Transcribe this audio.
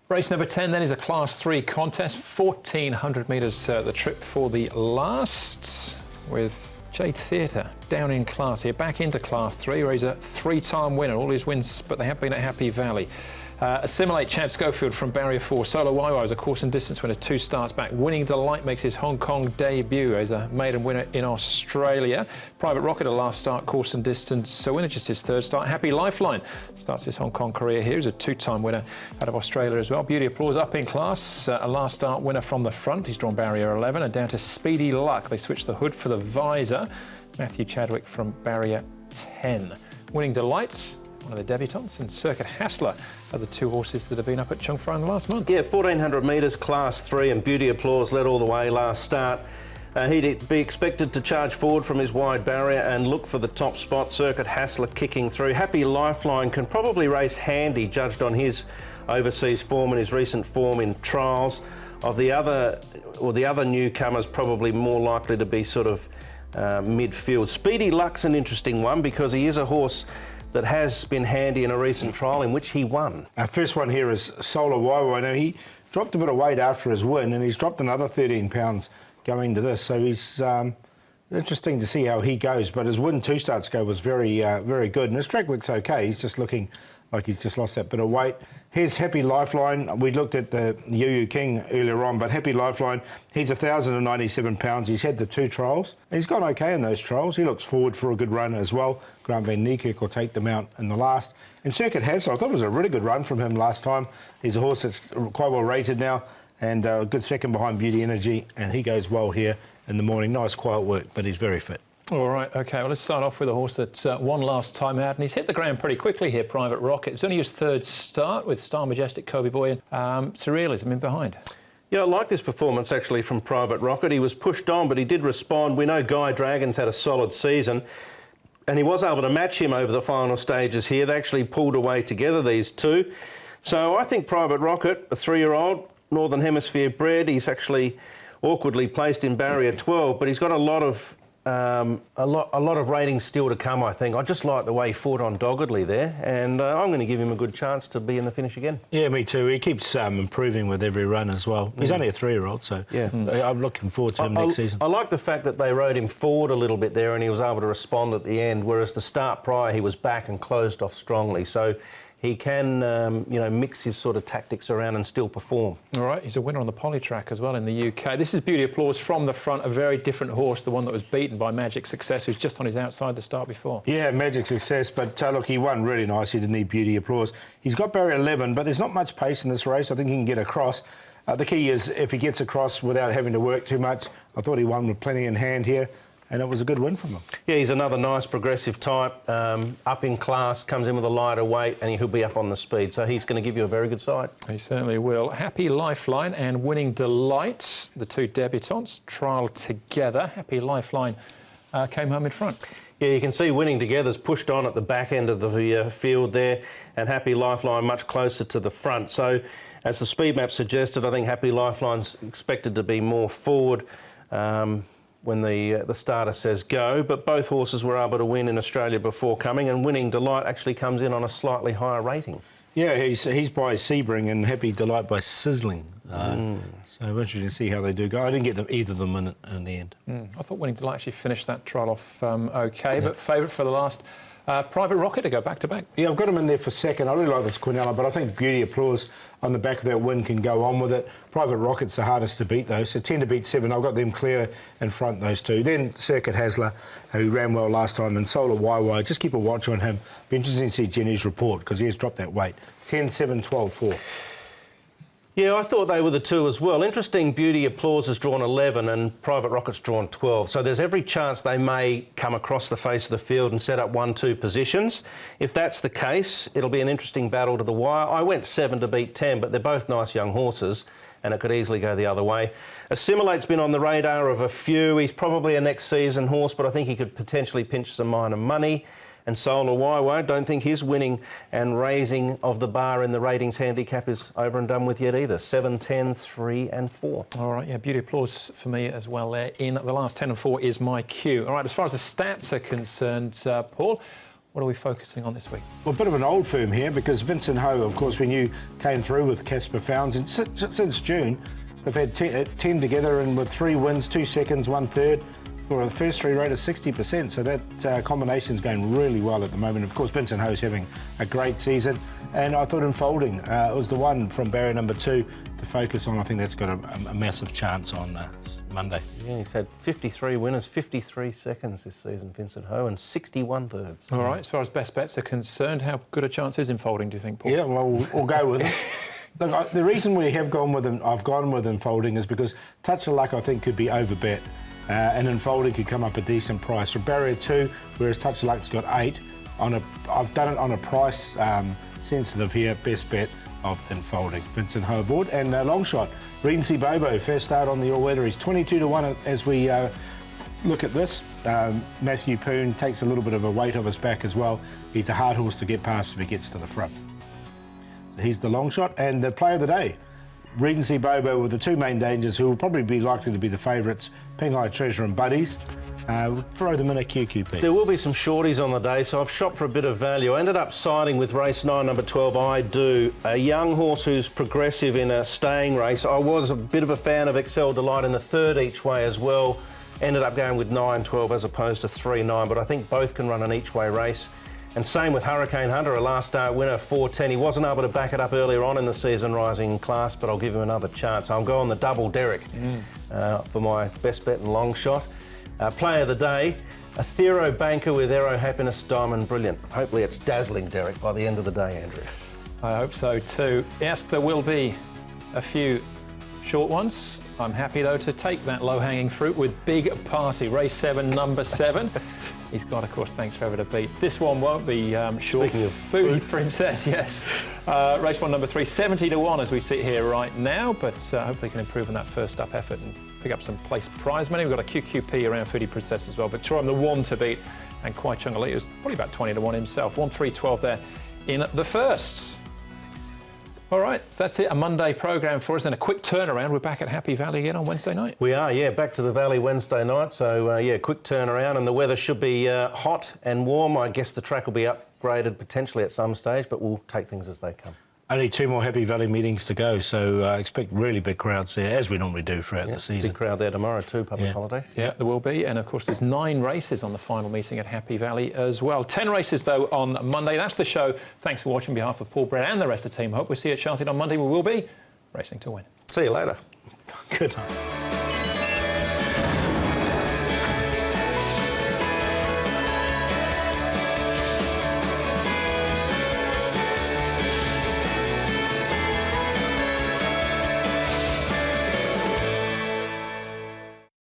Race number 10 then is a Class 3 contest, 1,400 metres the trip for the last, with Jade Theatre down in class here, back into Class 3, where he's a 3-time winner. All his wins, but they have been at Happy Valley. Assimilate Chad Schofield from Barrier 4. Solo Waiwai was a course and distance winner 2 starts back. Winning Delight makes his Hong Kong debut as a maiden winner in Australia. Private Rocket, a last start course and distance winner, just his 3rd start. Happy Lifeline starts his Hong Kong career here. He's a 2-time winner out of Australia as well. Beauty Applause up in class, a last start winner from the front. He's drawn Barrier 11 and down to Speedy Lux. They switched the hood for the visor. Matthew Chadwick from Barrier 10. Winning Delight, one of the debutants, and Circuit Hassler are the 2 horses that have been up at Chung Fry in the last month. Yeah, 1,400 metres, Class 3, and Beauty Applause led all the way last start. He'd be expected to charge forward from his wide barrier and look for the top spot. Circuit Hassler kicking through. Happy Lifeline can probably race handy, judged on his overseas form and his recent form in trials. Of the other newcomers, probably more likely to be sort of midfield. Speedy Lux, an interesting one, because he is a horse that has been handy in a recent trial in which he won. Our first one here is Solo Waiwai. Now, he dropped a bit of weight after his win, and he's dropped another 13 pounds going to this. So he's interesting to see how he goes. But his win 2 starts ago was very, very good. And his track work's okay. He's just looking like he's just lost that bit of weight. Here's Happy Lifeline. We looked at the Yu King earlier on, but Happy Lifeline, he's 1,097 pounds. He's had the 2 trials. He's gone okay in those trials. He looks forward for a good run as well. Grant Van Niekerk will take them out in the last. And Circuit Hassler, I thought it was a really good run from him last time. He's a horse that's quite well rated now, and a good second behind Beauty Energy, and he goes well here in the morning. Nice quiet work, but he's very fit. All right, OK, well, let's start off with a horse that won last time out, and he's hit the ground pretty quickly here, Private Rocket. It's only his 3rd start with Star Majestic, Kobe Boy, and Surrealism in behind. Yeah, I like this performance, actually, from Private Rocket. He was pushed on, but he did respond. We know Guy Dragon's had a solid season, and he was able to match him over the final stages here. They actually pulled away together, these 2. So I think Private Rocket, a 3-year-old, Northern Hemisphere bred, he's actually awkwardly placed in Barrier 12, but he's got a lot of ratings still to come, I think. I just like the way he fought on doggedly there, and I'm going to give him a good chance to be in the finish again. Yeah, me too. He keeps improving with every run as well. He's only a 3-year-old, so yeah. I'm looking forward to him next season. I like the fact that they rode him forward a little bit there and he was able to respond at the end, whereas the start prior he was back and closed off strongly. So he can, mix his sort of tactics around and still perform. All right, he's a winner on the poly track as well in the UK. This is Beauty Applause from the front, a very different horse, the one that was beaten by Magic Success, who's just on his outside the start before. Yeah, Magic Success, but look, he won really nice. He didn't need Beauty Applause. He's got Barrier 11, but there's not much pace in this race. I think he can get across. The key is if he gets across without having to work too much. I thought he won with plenty in hand here, and it was a good win from him. Yeah, he's another nice progressive type, up in class, comes in with a lighter weight, and he'll be up on the speed. So he's going to give you a very good side. He certainly will. Happy Lifeline and Winning Delight, the 2 debutants, trial together. Happy Lifeline came home in front. Yeah, you can see Winning Together's pushed on at the back end of the field there, and Happy Lifeline much closer to the front. So, as the speed map suggested, I think Happy Lifeline's expected to be more forward when the starter says go, but both horses were able to win in Australia before coming, and Winning Delight actually comes in on a slightly higher rating. Yeah, he's by Sebring and Happy Delight by Sizzling. So interesting to see how they do go. I didn't get either of them in the end. I thought Winning Delight actually finished that trial off OK, but favourite for the last. Private Rocket to go back-to-back. Yeah, I've got him in there for second. I really like this Quinella, but I think Beauty Applause on the back of that win can go on with it. Private Rocket's the hardest to beat, though, so 10 to beat 7. I've got them clear in front, those 2. Then Circuit Hassler, who ran well last time, and Solar Waiwai. Just keep a watch on him. Be interesting to see Jenny's report, because he has dropped that weight. 10, 7, 12, 4. Yeah, I thought they were the 2 as well. Interesting, Beauty Applause has drawn 11 and Private Rocket's drawn 12. So there's every chance they may come across the face of the field and set up 1-2 positions. If that's the case, it'll be an interesting battle to the wire. I went 7 to beat 10, but they're both nice young horses, and it could easily go the other way. Assimilate's been on the radar of a few. He's probably a next season horse, but I think he could potentially pinch some minor money. And Solar Waiwai, don't think his winning and raising of the bar in the ratings handicap is over and done with yet either. 7, 10, 3 and 4. All right, yeah, Beauty Applause for me as well there. In the last 10 and 4 is my cue. All right, as far as the stats are concerned, Paul, what What are we focusing on this week? Well, a bit of an old firm here because Vincent Ho, of course, we knew came through with Casper Founds, and since June, they've had 10 together and with 3 wins, 2 seconds, 1 third. For the first 3 rate of 60%, so that combination's going really well at the moment. Of course, Vincent Ho's having a great season, and I thought Unfolding it was the one from barrier number 2 to focus on. I think that's got a massive chance on Monday. Yeah, he's had 53 winners, 53 seconds this season, Vincent Ho, and 61 thirds. All right, as far as best bets are concerned, how good a chance is Unfolding, do you think, Paul? Yeah, well, we'll go with it. Look, the reason we have gone with I've gone with Unfolding is because Touch of Luck, I think, could be overbet. And Unfolding could come up a decent price. For barrier 2, whereas Touch of Luck's got 8, I've done it on a price sensitive here, best bet of Unfolding. Vincent Ho aboard. And long shot, Regency Bobo, first start on the all-weather. He's 22 to 1 as we look at this. Matthew Poon takes a little bit of a weight off his back as well. He's a hard horse to get past if he gets to the front. So he's the long shot. And the play of the day, Regency Bobo with the 2 main dangers who will probably be likely to be the favourites, Penghai Treasure and Buddies. Throw them in a QQP. There will be some shorties on the day, so I've shopped for a bit of value. I ended up siding with race 9, number 12, I Do, a young horse who's progressive in a staying race. I was a bit of a fan of Excel Delight in the 3rd each way as well. Ended up going with 9-12 as opposed to 3-9, but I think both can run an each way race. And same with Hurricane Hunter, a last start winner, 4-10. He wasn't able to back it up earlier on in the season, rising in class, but I'll give him another chance. I'll go on the double Derek for my best bet and long shot. Play of the day, a Thero Banker with Aero Happiness Diamond Brilliant. Hopefully it's dazzling Derek by the end of the day, Andrew. I hope so too. Yes, there will be a few short ones. I'm happy though to take that low-hanging fruit with Big Party, race 7, number 7. He's got, of course, Thanks Forever to beat. This one won't be short. Speaking of Food Princess, yes. Race 1, number 3, 70 to 1 as we sit here right now, but hopefully can improve on that first up effort and pick up some place prize money. We've got a QQP around Foodie Princess as well, but Troy, the 1 to beat, and Kwai Chungalita is probably about 20 to 1 himself. 1-3-12 there in the firsts. All right, so that's it, a Monday programme for us, and a quick turnaround. We're back at Happy Valley again on Wednesday night. We are, yeah, back to the Valley Wednesday night. So, yeah, quick turnaround, and the weather should be hot and warm. I guess the track will be upgraded potentially at some stage, but we'll take things as they come. Only 2 more Happy Valley meetings to go, so expect really big crowds there, as we normally do throughout the season. Big crowd there tomorrow too, public holiday. Yeah, there will be. And, of course, there's 9 races on the final meeting at Happy Valley as well. 10 races, though, on Monday. That's the show. Thanks for watching on behalf of Paul Brett and the rest of the team. Hope we see you at Sha Tin on Monday. We will be racing to win. See you later. Good.